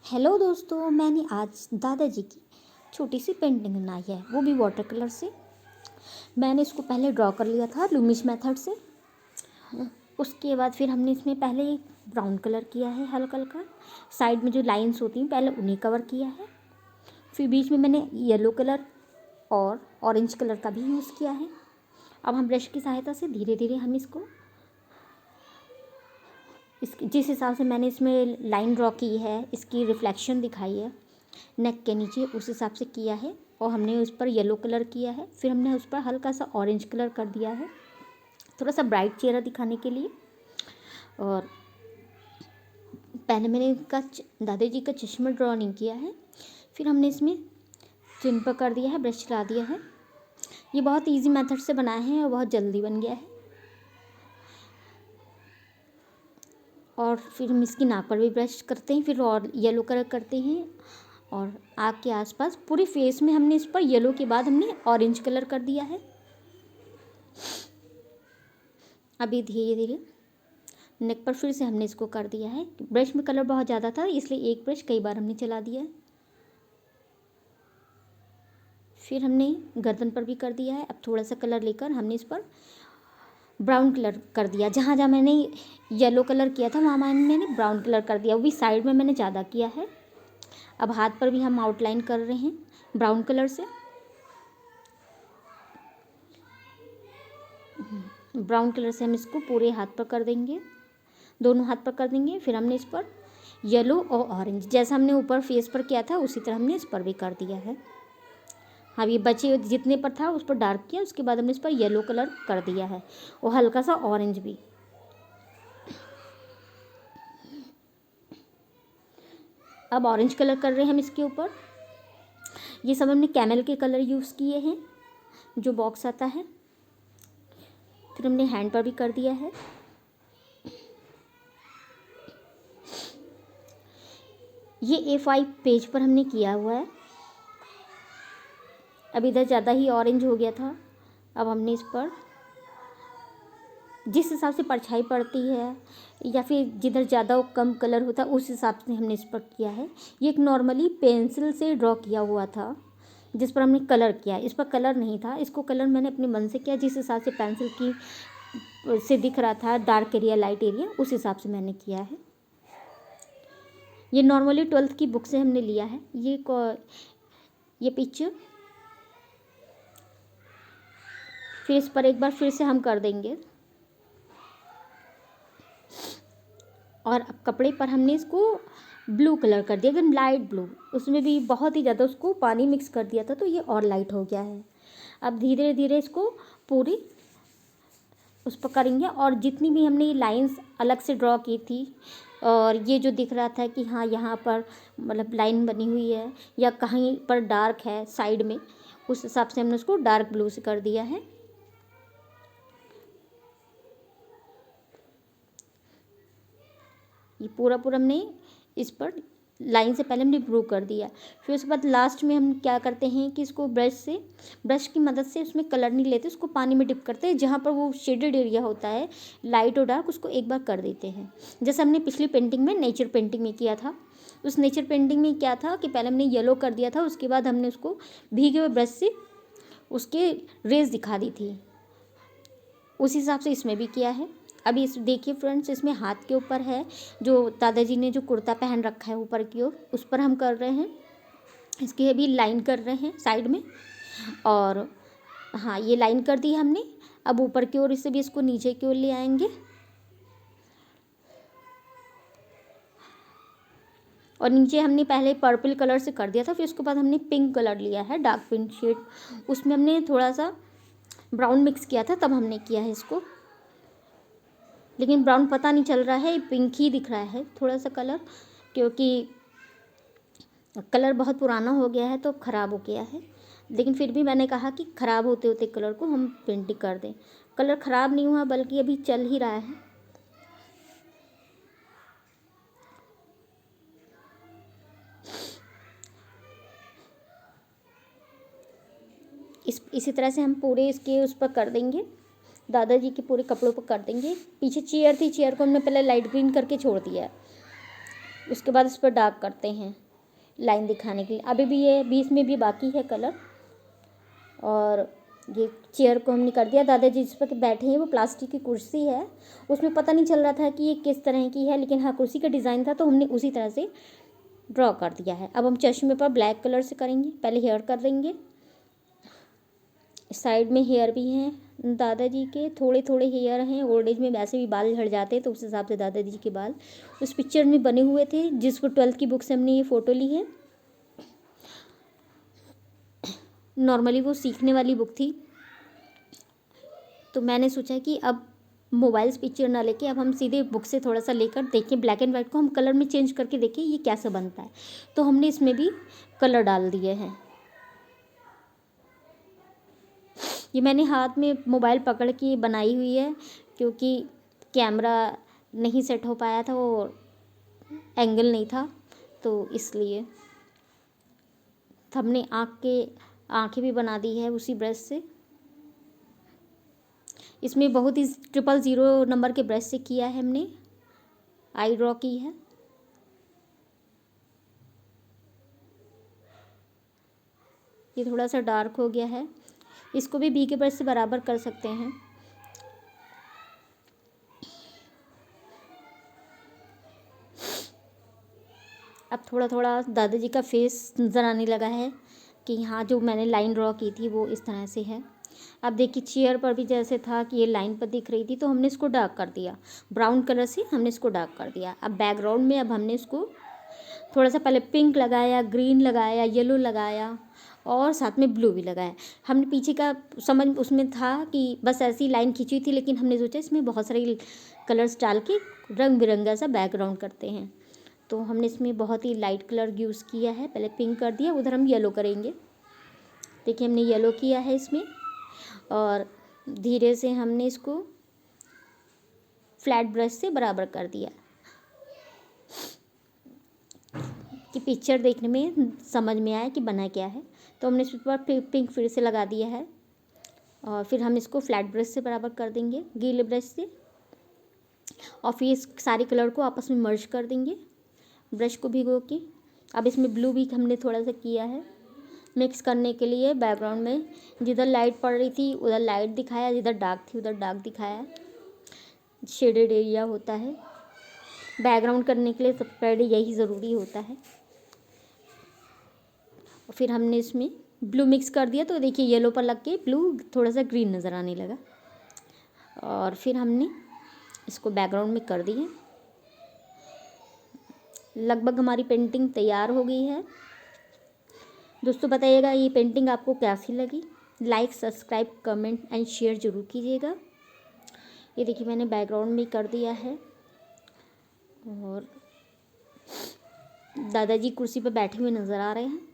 Hello दोस्तों, मैंने आज दादाजी की छोटी सी पेंटिंग बनाई है, वो भी वाटर कलर से। मैंने इसको पहले ड्रॉ कर लिया था लूमिस मेथड से। उसके बाद फिर हमने इसमें पहले ब्राउन कलर किया है हल्का हल्का। साइड में जो लाइंस होती हैं पहले उन्हें कवर किया है। फिर बीच में मैंने येलो कलर और ऑरेंज कलर का भी यूज़ किया है। अब हम ब्रश की सहायता से धीरे धीरे हम इसको जिस हिसाब से मैंने इसमें लाइन ड्रॉ की है, इसकी रिफ्लेक्शन दिखाई है नेक के नीचे, उस हिसाब से किया है। और हमने उस पर येलो कलर किया है, फिर हमने उस पर हल्का सा ऑरेंज कलर कर दिया है, थोड़ा सा ब्राइट चेहरा दिखाने के लिए। और पहले मैंने इनका दादाजी का चश्मा ड्रॉ नहीं किया है, फिर हमने इसमें चिन पर कर दिया है, ब्रश चला दिया है। ये बहुत इजी मेथड से बनाया है और बहुत जल्दी बन गया है। और फिर हम इसकी नाक पर भी ब्रश करते हैं, फिर और येलो कलर करते हैं। और आँख के आसपास पूरे फेस में हमने इस पर येलो के बाद हमने ऑरेंज कलर कर दिया है। अभी धीरे धीरे नेक पर फिर से हमने इसको कर दिया है। ब्रश में कलर बहुत ज़्यादा था, इसलिए एक ब्रश कई बार हमने चला दिया है। फिर हमने गर्दन पर भी कर दिया है। अब थोड़ा सा कलर लेकर हमने इस पर ब्राउन कलर कर दिया। जहाँ जहाँ मैंने येलो कलर किया था वहाँ मैंने ब्राउन कलर कर दिया, वो भी साइड में मैंने ज़्यादा किया है। अब हाथ पर भी हम आउटलाइन कर रहे हैं ब्राउन कलर से। ब्राउन कलर से हम इसको पूरे हाथ पर कर देंगे, दोनों हाथ पर कर देंगे। फिर हमने इस पर येलो और ऑरेंज, जैसा हमने ऊपर फेस पर किया था उसी तरह हमने इस पर भी कर दिया है। हाँ, ये बचे जितने पर था उस पर डार्क किया, उसके बाद हमने इस पर येलो कलर कर दिया है और हल्का सा ऑरेंज भी। अब ऑरेंज कलर कर रहे हैं हम इसके ऊपर। ये सब हमने कैमल के कलर यूज़ किए हैं, जो बॉक्स आता है। फिर हमने हैंड पर भी कर दिया है। ये A5 पेज पर हमने किया हुआ है। अब इधर ज़्यादा ही ऑरेंज हो गया था, अब हमने इस पर जिस हिसाब से परछाई पड़ती है या फिर जिधर ज़्यादा कम कलर होता है उस हिसाब से हमने इस पर किया है। ये एक नॉर्मली पेंसिल से ड्रॉ किया हुआ था जिस पर हमने कलर किया। इस पर कलर नहीं था, इसको कलर मैंने अपने मन से किया, जिस हिसाब से पेंसिल की से दिख रहा था डार्क एरिया लाइट एरिया, उस हिसाब से मैंने किया है। ये नॉर्मली 12th की बुक से हमने लिया है ये पिक्चर। फिर इस पर एक बार फिर से हम कर देंगे। और अब कपड़े पर हमने इसको ब्लू कलर कर दिया, एकदम लाइट ब्लू। उसमें भी बहुत ही ज़्यादा उसको पानी मिक्स कर दिया था तो ये और लाइट हो गया है। अब धीरे धीरे इसको पूरी उस पर करेंगे। और जितनी भी हमने ये लाइंस अलग से ड्रॉ की थी और ये जो दिख रहा था कि हाँ यहाँ पर मतलब लाइन बनी हुई है या कहीं पर डार्क है साइड में, उस हिसाब से हमने उसको डार्क ब्लू से कर दिया है। ये पूरा हमने इस पर लाइन से पहले हमने ब्लू कर दिया। फिर उसके बाद लास्ट में हम क्या करते हैं कि इसको ब्रश की मदद से उसमें कलर नहीं लेते, उसको पानी में डिप करते हैं। जहाँ पर वो शेडेड एरिया होता है लाइट और डार्क, उसको एक बार कर देते हैं, जैसे हमने पिछली पेंटिंग में नेचर पेंटिंग में किया था। उस नेचर पेंटिंग में क्या था कि पहले हमने येलो कर दिया था, उसके बाद हमने उसको भीगे हुए ब्रश से उसके रेज दिखा दी थी, उस हिसाब से इसमें भी किया है। अभी इस देखिए फ्रेंड्स, इसमें हाथ के ऊपर है जो दादाजी ने जो कुर्ता पहन रखा है ऊपर की ओर, उस पर हम कर रहे हैं। इसकी अभी लाइन कर रहे हैं साइड में। और हाँ, ये लाइन कर दी हमने। अब ऊपर की ओर इससे भी इसको नीचे की ओर ले आएंगे। और नीचे हमने पहले पर्पल कलर से कर दिया था, फिर उसके बाद हमने पिंक कलर लिया है, डार्क पिंक शेड। उसमें हमने थोड़ा सा ब्राउन मिक्स किया था, तब हमने किया है इसको। लेकिन ब्राउन पता नहीं चल रहा है, पिंक ही दिख रहा है थोड़ा सा कलर, क्योंकि कलर बहुत पुराना हो गया है तो ख़राब हो गया है। लेकिन फिर भी मैंने कहा कि ख़राब होते होते कलर को हम पेंटिंग कर दें। कलर ख़राब नहीं हुआ, बल्कि अभी चल ही रहा है। इसी तरह से हम पूरे इसके उस पर कर देंगे, दादाजी के पूरे कपड़ों पर कर देंगे। पीछे चेयर थी, चेयर को हमने पहले लाइट ग्रीन करके छोड़ दिया है। उसके बाद इस पर डार्क करते हैं लाइन दिखाने के लिए। अभी भी ये बीच में भी बाकी है कलर। और ये चेयर को हमने कर दिया। दादाजी जिस पर बैठे हैं वो प्लास्टिक की कुर्सी है, उसमें पता नहीं चल रहा था कि ये किस तरह की है, लेकिन हाँ कुर्सी का डिज़ाइन था तो हमने उसी तरह से ड्रॉ कर दिया है। अब हम चश्मे पर ब्लैक कलर से करेंगे। पहले हेयर कर देंगे। साइड में हेयर भी हैं दादाजी के, थोड़े थोड़े हेयर हैं। ओल्ड एज में वैसे भी बाल झड़ जाते हैं तो उस हिसाब से दादाजी के बाल उस पिक्चर में बने हुए थे, जिसको 12th की बुक से हमने ये फ़ोटो ली है। नॉर्मली वो सीखने वाली बुक थी, तो मैंने सोचा कि अब मोबाइल से पिक्चर ना लेके अब हम सीधे बुक से थोड़ा सा लेकर देखें, ब्लैक एंड वाइट को हम कलर में चेंज करके देखें ये कैसा बनता है। तो हमने इसमें भी कलर डाल दिए हैं। ये मैंने हाथ में मोबाइल पकड़ के बनाई हुई है, क्योंकि कैमरा नहीं सेट हो पाया था, वो एंगल नहीं था, तो इसलिए हमने आँखें भी बना दी है उसी ब्रश से। इसमें बहुत ही 000 नंबर के ब्रश से किया है हमने, आई ड्रॉ की है। ये थोड़ा सा डार्क हो गया है, इसको भी बी के ब्रश से बराबर कर सकते हैं। अब थोड़ा थोड़ा दादाजी का फेस नज़र आने लगा है कि हाँ जो मैंने लाइन ड्रॉ की थी वो इस तरह से है। अब देखिए चेयर पर भी जैसे था कि ये लाइन पर दिख रही थी तो हमने इसको डार्क कर दिया, ब्राउन कलर से हमने इसको डार्क कर दिया। अब बैकग्राउंड में अब हमने इसको थोड़ा सा पहले पिंक लगाया, ग्रीन लगाया, येलो लगाया और साथ में ब्लू भी लगाया। हमने पीछे का समझ उसमें था कि बस ऐसी लाइन खींची थी, लेकिन हमने सोचा इसमें बहुत सारे कलर्स डाल के रंग बिरंगा सा बैकग्राउंड करते हैं। तो हमने इसमें बहुत ही लाइट कलर यूज़ किया है। पहले पिंक कर दिया, उधर हम येलो करेंगे। देखिए हमने येलो किया है इसमें, और धीरे से हमने इसको फ्लैट ब्रश से बराबर कर दिया कि पिक्चर देखने में समझ में आए कि बना क्या है। तो हमने इस पर पिंक फिर से लगा दिया है, और फिर हम इसको फ्लैट ब्रश से बराबर कर देंगे गीले ब्रश से, और फिर इस सारे कलर को आपस में मर्ज कर देंगे ब्रश को भिगो के। अब इसमें ब्लू भी हमने थोड़ा सा किया है मिक्स करने के लिए। बैकग्राउंड में जिधर लाइट पड़ रही थी उधर लाइट दिखाया, जिधर डार्क थी उधर डार्क दिखाया। शेडेड एरिया होता है बैकग्राउंड करने के लिए, सबसे पहले यही ज़रूरी होता है। और फिर हमने इसमें ब्लू मिक्स कर दिया, तो देखिए येलो पर लग के ब्लू थोड़ा सा ग्रीन नज़र आने लगा। और फिर हमने इसको बैकग्राउंड में कर दिए। लगभग हमारी पेंटिंग तैयार हो गई है। दोस्तों बताइएगा ये पेंटिंग आपको कैसी लगी। Like, subscribe, comment and share ज़रूर कीजिएगा। ये देखिए मैंने बैकग्राउंड में कर दिया है, और दादाजी कुर्सी पर बैठे हुए नज़र आ रहे हैं।